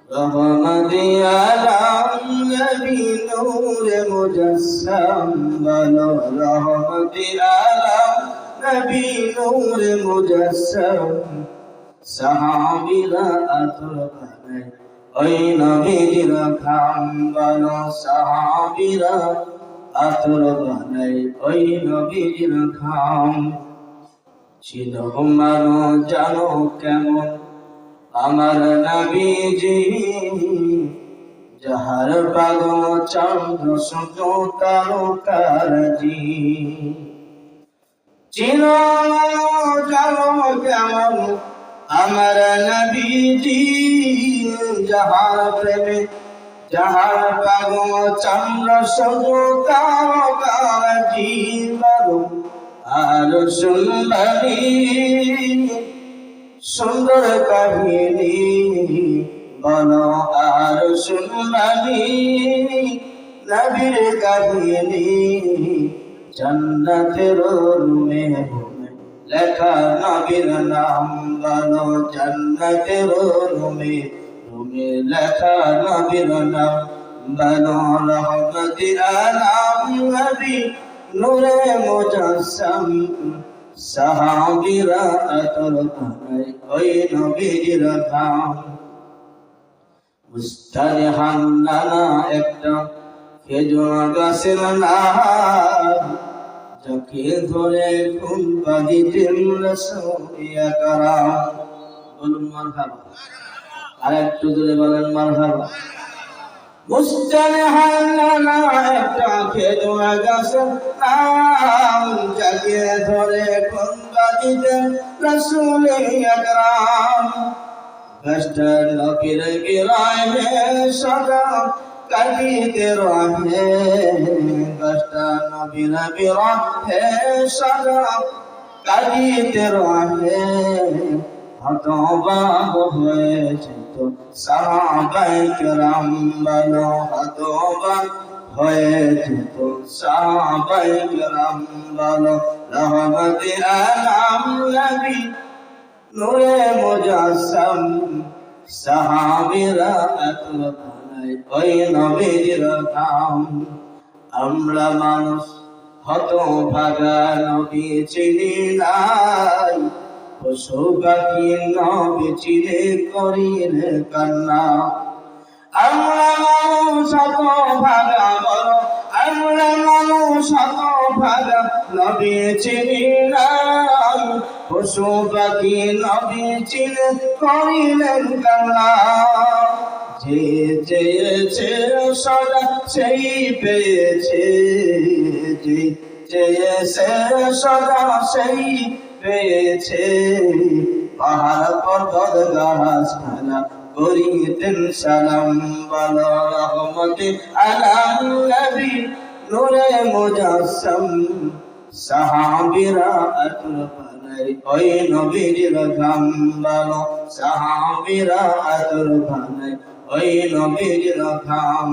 রহমতি আলম নবী নূরে মুজাসসাম বলো রহমতি আলম নবী নূরে মুজাসসাম সাহাবীরা আতর বানায় ওই নবীর ঘাম বলো সাহাবীরা আতর বানায় ওই নবীর ঘাম ছিল মানো জানো কেমন আমার নবীজি যাহার পাগল চন্দ্র সূর্য তারকারাজি ছিল জানো কেমন আমার নবীজি যাহার প্রেমে যাহার পাগল চন্দ্র সূর্য তারকারাজি বলো আর সুন্দরী সুন্দর কাহিনী বলো আর সুন্দরী নবীর কাহিনী জান্নাতের রুমে লেখা নবীর নাম বলো জান্নাতের রুমে লেখা নবীর নাম বলো রহমতের আলম নবী নূরে মুজাসসাম সাহাবীরা আতর বানায় ওই নবীর ঘাম মুস্তানে হান্নানা একটা খেজুর গাছের নাম যাকে ধরে খুম্বা দিতেন রাসূল আকরাম বলুন মারহাবা আরেকটু জোরে বলেন মারহাবা মুস্তানে হান্নানা একটা খেজুর গাছের নাম যাকে ধরে খুম্বা দিতেন রাসূল আকরাম গাছটা নবীর গিরাহে সদা কাঁদিতে রহে গাছটা নবীর গিরাহে সদা কাঁদিতে রহে হতবাক হয়েছে তো সাহাবায়ে কেরাম বলো হতবাক হয়েছে তো সাহাবায়ে কেরাম বলো রহমতে আলম নবী নূরে মুজাসসাম সাহাবীরা আতর বানায় ওই নবীর ঘাম আমরা মানুষ হতভাগা নবী চিনি নাই পশু পাখি নবী চিনে করিলে কান্না আমরা মানুষ হতভাগা বলো আমরা মানুষ হতভাগা নবী চিনি নাই পশু পাখি নবী চিনে করিলেন কান্না যে চেয়েছে সদা সেই পেয়েছে যে চেয়েছে সদা সেই পেয়েছে পাহাড় পর্বত গাছপালা করিতেন সালাম বলো রহমতে আলম নবী নূরে মুজাসসাম সাহাবীরা আতর বানায় ওই নবীর ঘাম বলো সাহাবীরা আতর বানায় ওই নবীর ঘাম